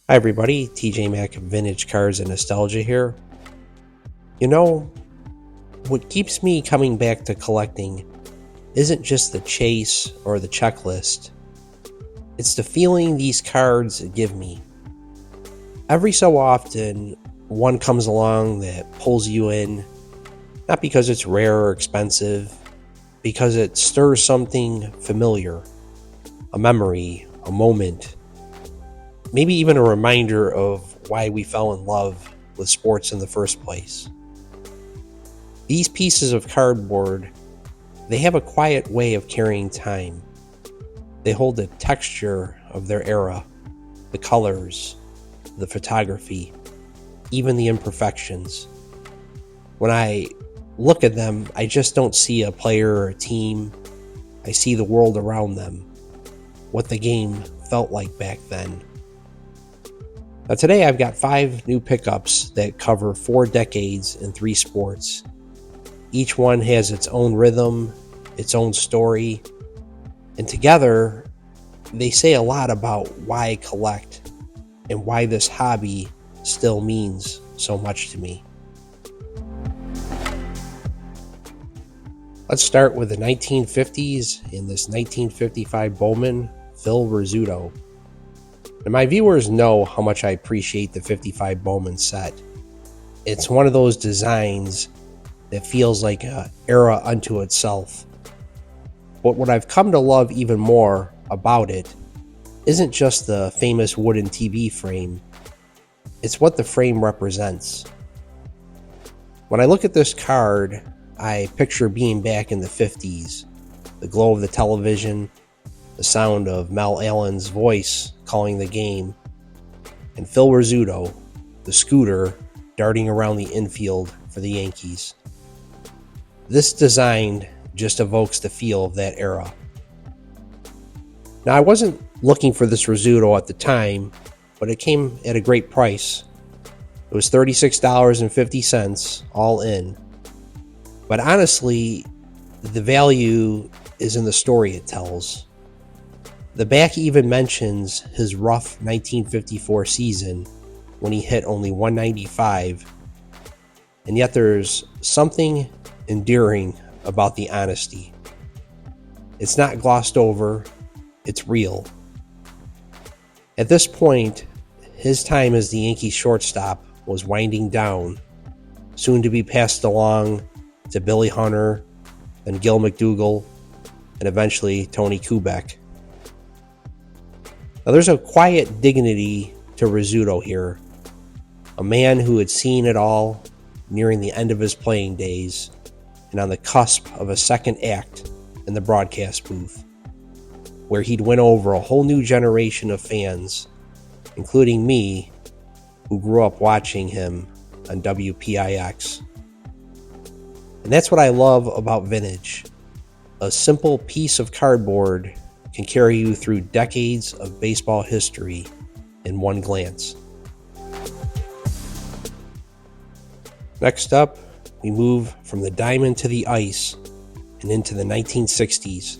Hi everybody, TJ Mack Vintage Cars and Nostalgia here. You know, what keeps me coming back to collecting isn't just the chase or the checklist. It's the feeling these cards give me. Every so often, one comes along that pulls you in, not because it's rare or expensive, because it stirs something familiar, a memory, a moment, maybe even a reminder of why we fell in love with sports in the first place. These pieces of cardboard, they have a quiet way of carrying time. They hold the texture of their era, the colors, the photography, even the imperfections. When I look at them, I just don't see a player or a team. I see the world around them, what the game felt like back then. Now today I've got 5 new pickups that cover 4 decades in 3 sports. Each one has its own rhythm, its own story, and together they say a lot about why I collect and why this hobby still means so much to me. Let's start with the 1950s in this 1955 Bowman Phil Rizzuto. And my viewers know how much I appreciate the 55 Bowman set. It's one of those designs that feels like an era unto itself. But what I've come to love even more about it isn't just the famous wooden TV frame. It's what the frame represents. When I look at this card, I picture being back in the 50s, the glow of the television, the sound of Mel Allen's voice calling the game, and Phil Rizzuto, the scooter, darting around the infield for the Yankees. This design just evokes the feel of that era. Now, I wasn't looking for this Rizzuto at the time, but it came at a great price. It was $36.50 all in. But honestly, the value is in the story it tells. The back even mentions his rough 1954 season when he hit only 195, and yet there's something endearing about the honesty. It's not glossed over, it's real. At this point, his time as the Yankees shortstop was winding down, soon to be passed along to Billy Hunter, then Gil McDougall, and eventually Tony Kubek. Now there's a quiet dignity to Rizzuto here, a man who had seen it all, nearing the end of his playing days, and on the cusp of a second act in the broadcast booth, where he'd win over a whole new generation of fans, including me, who grew up watching him on WPIX. And that's what I love about vintage. A simple piece of cardboard can carry you through decades of baseball history in one glance. Next up, we move from the diamond to the ice and into the 1960s.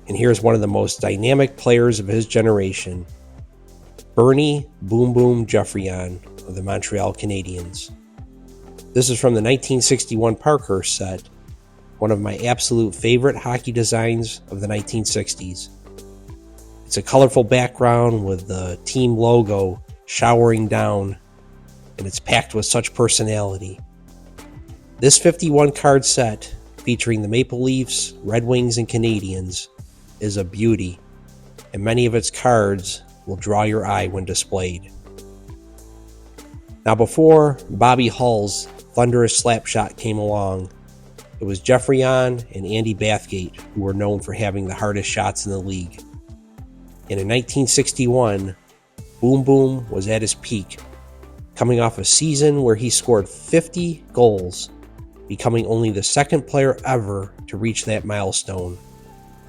And here's one of the most dynamic players of his generation, Bernie Boom Boom Geoffrion of the Montreal Canadiens. This is from the 1961 Parkhurst set, one of my absolute favorite hockey designs of the 1960s. It's a colorful background with the team logo showering down, and it's packed with such personality. This 51 card set, featuring the Maple Leafs, Red Wings, and Canadiens, is a beauty, and many of its cards will draw your eye when displayed. Now, before Bobby Hull's thunderous slap shot came along, it was Geoffrion and Andy Bathgate who were known for having the hardest shots in the league. And in 1961, Boom Boom was at his peak, coming off a season where he scored 50 goals, becoming only the second player ever to reach that milestone,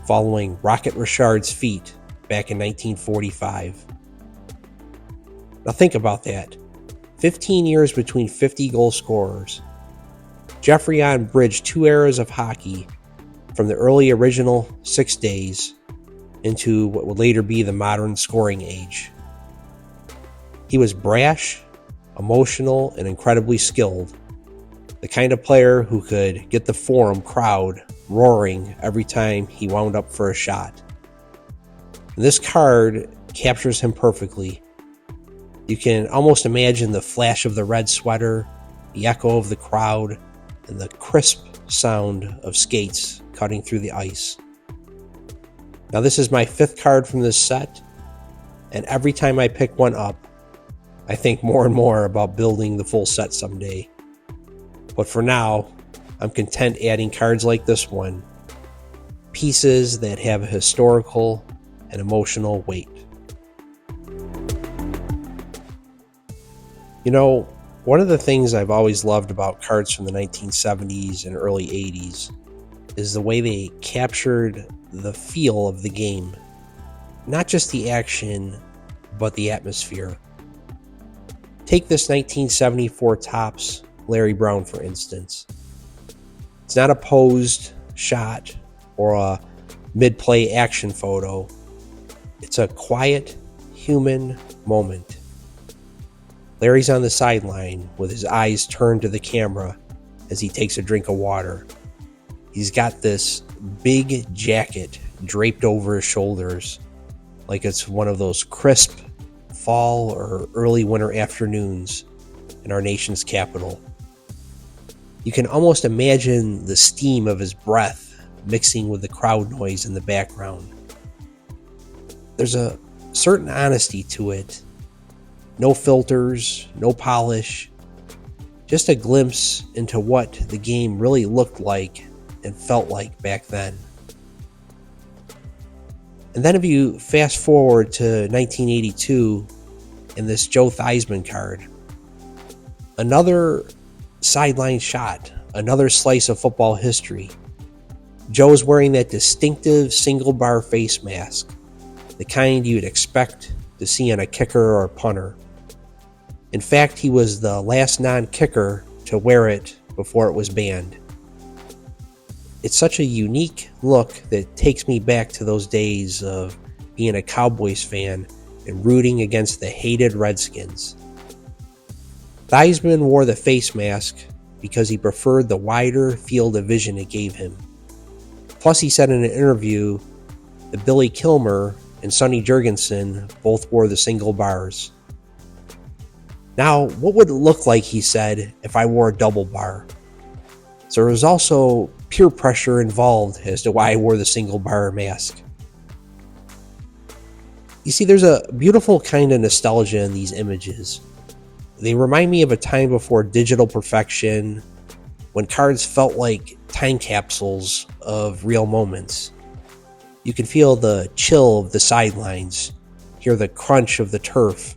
following Rocket Richard's feat back in 1945. Now think about that. 15 years between 50 goal scorers. Geoffrion bridged 2 eras of hockey, from the early original 6 days into what would later be the modern scoring age. He was brash, emotional, and incredibly skilled. The kind of player who could get the Forum crowd roaring every time he wound up for a shot. And this card captures him perfectly. You can almost imagine the flash of the red sweater, the echo of the crowd, and the crisp sound of skates cutting through the ice. Now this is my 5th card from this set, and every time I pick one up, I think more and more about building the full set someday. But for now, I'm content adding cards like this one, pieces that have a historical and emotional weight. You know, one of the things I've always loved about cards from the 1970s and early 80s is the way they captured the feel of the game. Not just the action, but the atmosphere. Take this 1974 Topps Larry Brown, for instance. It's not a posed shot or a mid-play action photo. It's a quiet, human moment. Larry's on the sideline with his eyes turned to the camera as he takes a drink of water. He's got this big jacket draped over his shoulders like it's one of those crisp fall or early winter afternoons in our nation's capital. You can almost imagine the steam of his breath mixing with the crowd noise in the background. There's a certain honesty to it. No filters, no polish, just a glimpse into what the game really looked like and felt like back then. And then if you fast forward to 1982 and this Joe Theismann card, another sideline shot, another slice of football history. Joe is wearing that distinctive single bar face mask, the kind you'd expect to see on a kicker or a punter. In fact, he was the last non-kicker to wear it before it was banned. It's such a unique look that takes me back to those days of being a Cowboys fan and rooting against the hated Redskins. Theismann wore the face mask because he preferred the wider field of vision it gave him. Plus, he said in an interview that Billy Kilmer and Sonny Jurgensen both wore the single bars. Now, what would it look like, he said, if I wore a double bar? So there was also peer pressure involved as to why I wore the single bar mask. You see, there's a beautiful kind of nostalgia in these images. They remind me of a time before digital perfection, when cards felt like time capsules of real moments. You can feel the chill of the sidelines, hear the crunch of the turf,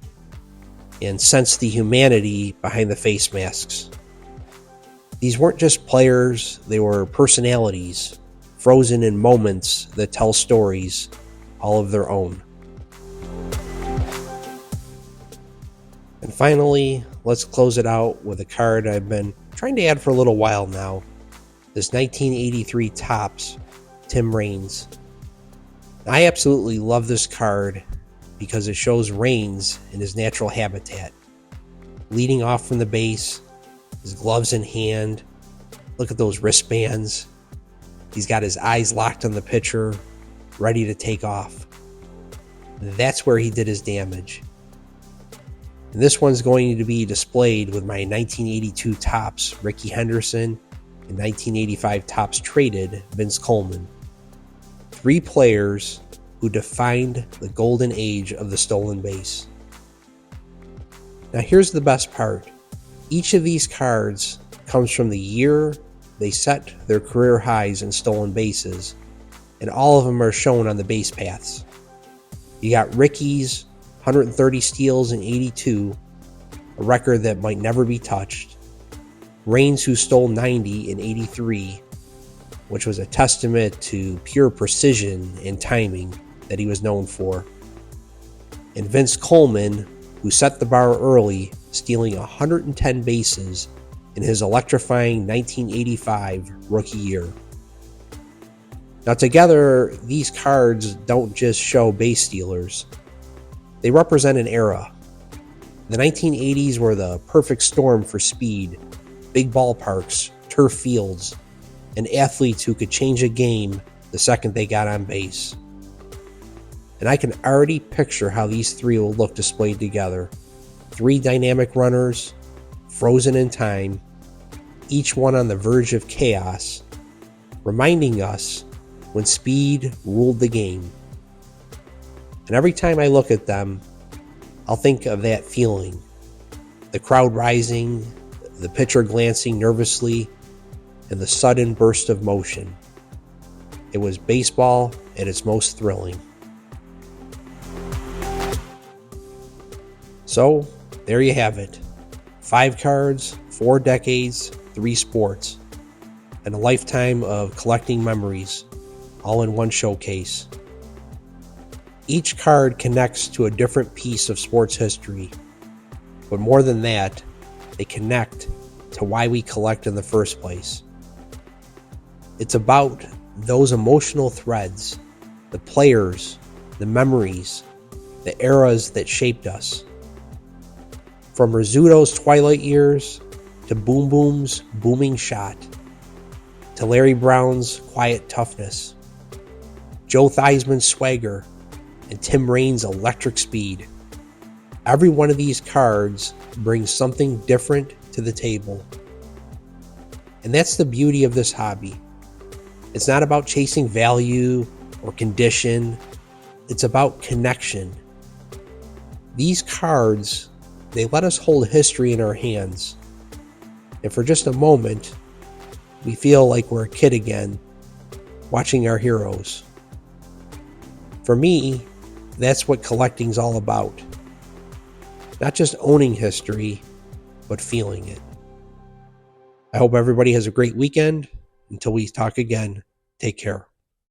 and sense the humanity behind the face masks. These weren't just players, they were personalities, frozen in moments that tell stories all of their own. And finally, let's close it out with a card I've been trying to add for a little while now. This 1983 Topps Tim Raines. I absolutely love this card because it shows Raines in his natural habitat. Leading off from the base, his gloves in hand. Look at those wristbands. He's got his eyes locked on the pitcher, ready to take off. That's where he did his damage. And this one's going to be displayed with my 1982 Topps Rickey Henderson and 1985 Topps traded Vince Coleman. 3 players who defined the golden age of the stolen base. Now here's the best part. Each of these cards comes from the year they set their career highs in stolen bases, and all of them are shown on the base paths. You got Rickey's 130 steals in 82, a record that might never be touched. Raines, who stole 90 in 83, which was a testament to pure precision and timing that he was known for. And Vince Coleman, who set the bar early, stealing 110 bases in his electrifying 1985 rookie year. Now together, these cards don't just show base stealers. They represent an era. The 1980s were the perfect storm for speed, big ballparks, turf fields, and athletes who could change a game the second they got on base. And I can already picture how these three will look displayed together. Three dynamic runners, frozen in time, each one on the verge of chaos, reminding us when speed ruled the game. And every time I look at them, I'll think of that feeling. The crowd rising, the pitcher glancing nervously, and the sudden burst of motion. It was baseball at its most thrilling. So, there you have it. 5 cards, 4 decades, 3 sports, and a lifetime of collecting memories, all in one showcase. Each card connects to a different piece of sports history, but more than that, they connect to why we collect in the first place. It's about those emotional threads, the players, the memories, the eras that shaped us. From Rizzuto's twilight years, to Boom Boom's booming shot, to Larry Brown's quiet toughness, Joe Theismann's swagger, and Tim Raines' electric speed. Every one of these cards brings something different to the table. And that's the beauty of this hobby. It's not about chasing value or condition. It's about connection. These cards, they let us hold history in our hands. And for just a moment, we feel like we're a kid again, watching our heroes. For me, that's what collecting's all about. Not just owning history, but feeling it. I hope everybody has a great weekend. Until we talk again, take care.